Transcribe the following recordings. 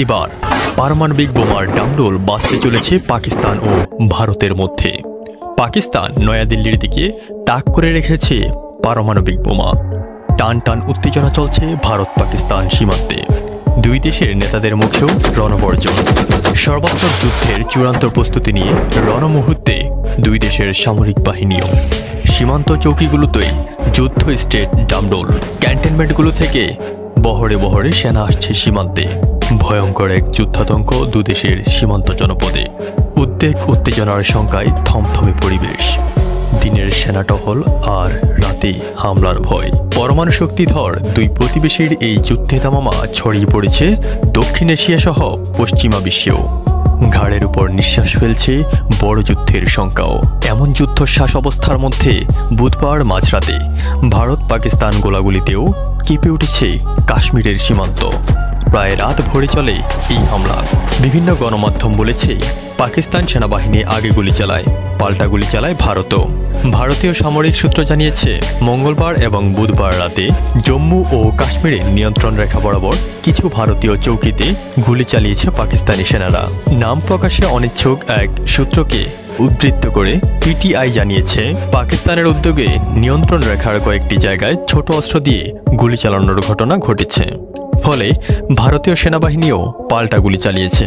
এবার পারমাণবিক বোমার ডাংডোল বাজতে চলেছে পাকিস্তান ও ভারতের মধ্যে। পাকিস্তান নয়াদিল্লির দিকে তাক করে রেখেছে পারমাণবিক বোমা। টান টান উত্তেজনা চলছে ভারত পাকিস্তান সীমান্তে। দুই দেশের নেতাদের মুখেও রণবর্জন। সর্বাত্মক যুদ্ধের চূড়ান্ত প্রস্তুতি নিয়ে রণমুহূর্তে দুই দেশের সামরিক বাহিনীও। সীমান্ত চৌকিগুলোতেই যুদ্ধ স্টেট ডামডোল। ক্যান্টনমেন্টগুলো থেকে বহরে বহরে সেনা আসছে সীমান্তে। ভয়ঙ্কর এক যুদ্ধাতঙ্ক দুদেশের সীমান্ত জনপদে। উদ্বেগ উত্তেজনার শঙ্কায় থমথমে পরিবেশ। দিনের সেনা টহল আর রাতে হামলার ভয়। পরমাণু শক্তিধর দুই প্রতিবেশীর এই যুদ্ধে তামামা ছড়িয়ে পড়েছে দক্ষিণ এশিয়া সহ পশ্চিমা বিশ্বেও। ঘাড়ের উপর নিঃশ্বাস ফেলছে বড় যুদ্ধের শঙ্কাও। এমন যুদ্ধশ্বাস অবস্থার মধ্যে বুধবার মাঝরাতে ভারত পাকিস্তান গোলাগুলিতেও কেঁপে উঠেছে কাশ্মীরের সীমান্ত। প্রায় রাত ভরে চলে এই হামলা। বিভিন্ন গণমাধ্যম বলেছে পাকিস্তান সেনাবাহিনী আগে গুলি চালায়, পাল্টা গুলি চালায় ভারতও। ভারতীয় সামরিক সূত্র জানিয়েছে মঙ্গলবার এবং বুধবার রাতে জম্মু ও কাশ্মীরের নিয়ন্ত্রণ রেখা বরাবর কিছু ভারতীয় চৌকিতে গুলি চালিয়েছে পাকিস্তানি সেনারা। নাম প্রকাশে অনিচ্ছুক এক সূত্রকে উদ্ধৃত করে পিটিআই জানিয়েছে পাকিস্তানের উদ্যোগে নিয়ন্ত্রণ রেখার কয়েকটি জায়গায় ছোট অস্ত্র দিয়ে গুলি চালানোর ঘটনা ঘটেছে। ফলে ভারতীয় সেনাবাহিনীও পাল্টা গুলি চালিয়েছে।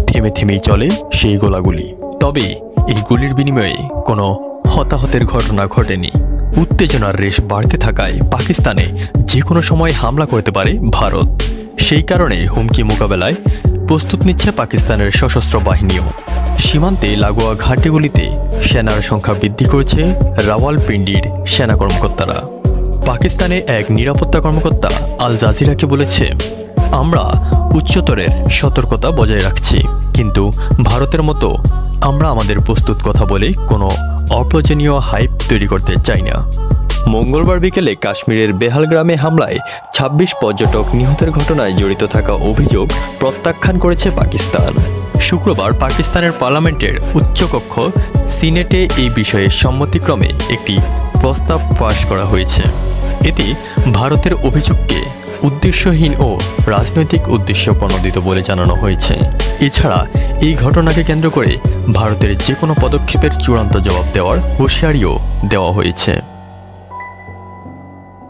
থেমে থেমেই চলে সেই গোলাগুলি। তবে এই গুলির বিনিময়ে কোনো হতাহতের ঘটনা ঘটেনি। উত্তেজনার রেশ বাড়তে থাকায় পাকিস্তানে যে কোনো সময় হামলা করতে পারে ভারত। সেই কারণে হুমকি মোকাবেলায় প্রস্তুত নিচ্ছে পাকিস্তানের সশস্ত্র বাহিনীও। সীমান্তে লাগোয়া ঘাঁটিগুলিতে সেনার সংখ্যা বৃদ্ধি করেছে রাওয়ালপিন্ডির সেনা কর্মকর্তারা। পাকিস্তানে এক নিরাপত্তা কর্মকর্তা আল জাজিরাকে বলেছে, আমরা উচ্চতরের সতর্কতা বজায় রাখছি, কিন্তু ভারতের মতো আমরা আমাদের প্রস্তুত কথা বলে কোনো অপ্রয়োজনীয় হাইপ তৈরি করতে চাই না। মঙ্গলবার বিকেলে কাশ্মীরের বেহালগ্রামে হামলায় ২৬ পর্যটক নিহতের ঘটনায় জড়িত থাকা অভিযোগ প্রত্যাখ্যান করেছে পাকিস্তান। শুক্রবার পাকিস্তানের পার্লামেন্টের উচ্চকক্ষ সিনেটে এই বিষয়ে সম্মতিক্রমে একটি প্রস্তাব পাশ করা হয়েছে। এতে ভারতের অভিযোগকে উদ্দেশ্যহীন ও রাজনৈতিক উদ্দেশ্য প্রণোদিত বলে জানানো হয়েছে। এছাড়া এই ঘটনাকে কেন্দ্র করে ভারতের যে কোনো পদক্ষেপের চূড়ান্ত জবাব দেওয়ার হুঁশিয়ারিও দেওয়া হয়েছে।